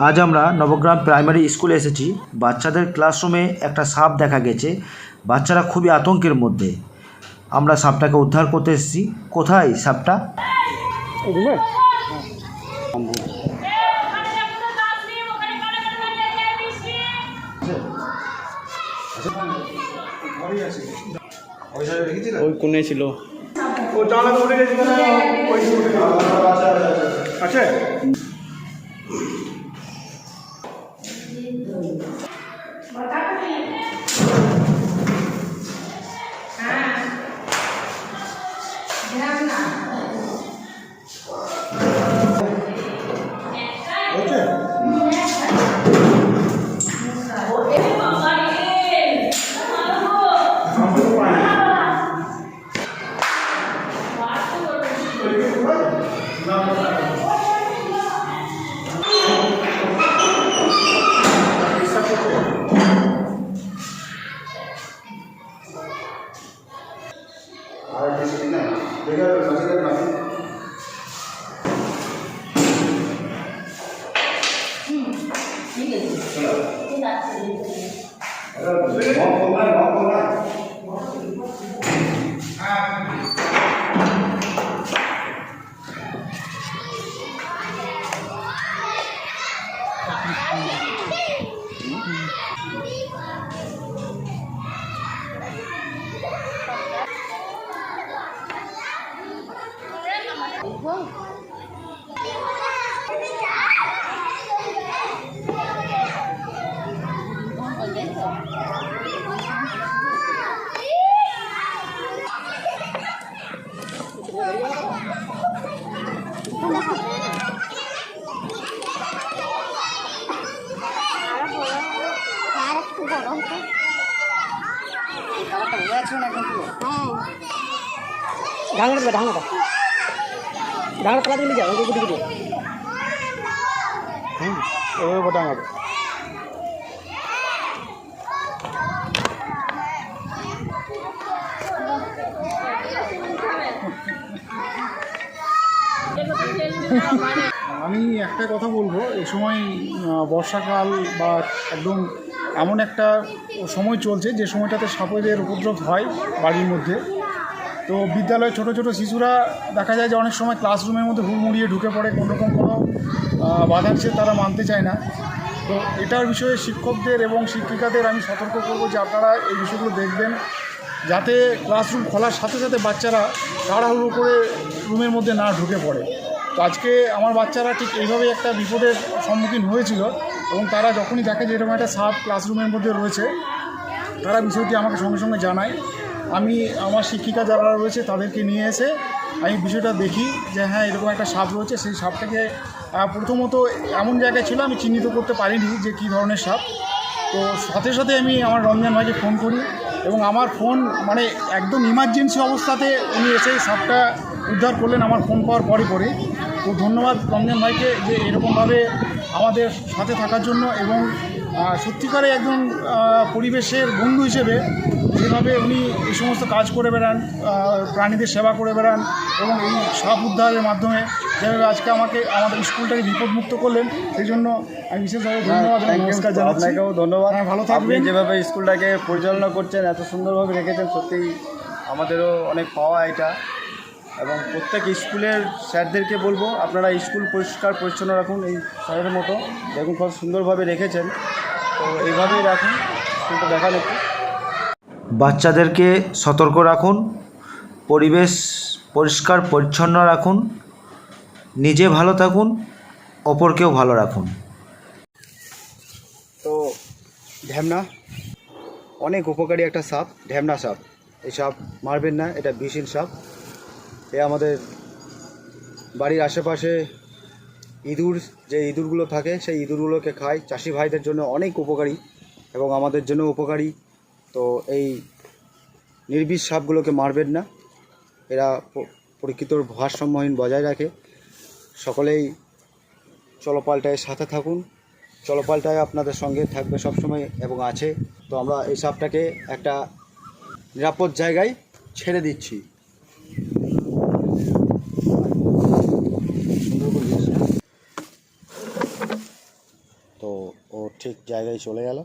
আজ আমরা নবগ্রাম প্রাইমারি স্কুলে এসেছি। বাচ্চাদের ক্লাসরুমে একটা সাপ দেখা গেছে। বাচ্চারা খুবই আতঙ্কের মধ্যে। আমরা সাপটাকে উদ্ধার করতে এসেছি। কোথায় সাপটা? ওই কোণে ছিল। আছে ডাঙর পালা দিলে যাও গুটি গুটি ডাঙর আমি একটা কথা বলবো, এই সময় বর্ষাকাল বা একদম এমন একটা সময় চলছে যে সময়টাতে সাপেদের উপদ্রব হয় বাড়ির মধ্যে। তো বিদ্যালয়ে ছোট ছোট শিশুরা দেখা যায় যে অনেক সময় ক্লাসরুমের মধ্যে হুড়মুড়িয়ে ঢুকে পড়ে, কোনোরকম কোনো বাধা নিষেধ তারা মানতে চায় না। তো এটার বিষয়ে শিক্ষকদের এবং শিক্ষিকাদের আমি সতর্ক করবো যে আপনারা এই বিষয়গুলো দেখবেন, যাতে ক্লাসরুম খোলার সাথে সাথে বাচ্চারা তাড়াহুড়ো করে রুমের মধ্যে না ঢুকে পড়ে। তো আজকে আমার বাচ্চারা ঠিক এইভাবেই একটা বিপদের সম্মুখীন হয়েছিল, এবং তারা যখনই দেখে যে এরকম একটা সাপ ক্লাসরুমের মধ্যে রয়েছে, তারা বিষয়টি আমাকে সঙ্গে সঙ্গে জানায়। আমি আমার শিক্ষিকা যারা রয়েছে তাদেরকে নিয়ে এসে আমি বিষয়টা দেখি যে হ্যাঁ এরকম একটা সাপ রয়েছে। সেই সাপটাকে প্রথমত এমন জায়গায় ছিল আমি চিহ্নিত করতে পারিনি যে কী ধরনের সাপ। তো সাথে সাথে আমি আমার রঞ্জন ভাইকে ফোন করি, এবং আমার ফোন মানে একদম ইমার্জেন্সি অবস্থাতে উনি এসে সাপটা উদ্ধার করলেন আমার ফোন পাওয়ার পরে। তো ধন্যবাদ রঞ্জন ভাইকে যে এরকমভাবে আমাদের সাথে থাকার জন্য, এবং সত্যিকারে একজন পরিবেশের বন্ধু হিসেবে যেভাবে উনি এই সমস্ত কাজ করে বেড়ান, প্রাণীদের সেবা করে বেড়ান, এবং এই সাপ উদ্ধারের মাধ্যমে যেভাবে আজকে আমাদের স্কুলটাকে বিপদমুক্ত করলেন, সেই জন্য আমি বিশেষভাবে ধন্যবাদ নমস্কার জানাচ্ছি। আপনাকেও ধন্যবাদ। হ্যাঁ, ভালো থাকবেন। যেভাবে স্কুলটাকে পরিচালনা করছেন, এত সুন্দরভাবে রেখেছেন, সত্যিই আমাদেরও অনেক পাওয়া এটা। এবং প্রত্যেক স্কুলের স্যারদেরকে বলবো আপনারা স্কুল পরিষ্কার পরিচ্ছন্ন রাখুন, এই স্যারের মতো দেখুন কত সুন্দরভাবে রেখেছেন। তো এইভাবেই রাখুন, স্কুলটা দেখান একটু। বাচ্চাদেরকে সতর্ক রাখুন, পরিবেশ পরিষ্কার পরিচ্ছন্ন রাখুন, নিজে ভালো থাকুন, অপরকেও ভালো রাখুন। তো ঢ্যামনা অনেক উপকারী একটা সাপ, ঢ্যামনা সাপ। এই সাপ মারবেন না, এটা বিষহীন সাপ। এ আমাদের বাড়ির আশেপাশে যে ইঁদুরগুলো থাকে সেই ইঁদুরগুলোকে খায়। চাষি ভাইদের জন্য অনেক উপকারী এবং আমাদের জন্য উপকারী। তো এই নির্বিষ সাপগুলোকে মারবেন না, এরা প্রকৃতির ভারসাম্যহীন বজায় রাখে। সকলেই চলপাল্টায় সাথে থাকুন, চলপাল্টায় আপনাদের সঙ্গে থাকবে সবসময় এবং আছে। তো আমরা এই সাপটাকে একটা নিরাপদ জায়গায় ছেড়ে দিচ্ছি। তো ও ঠিক জায়গায় চলে গেল।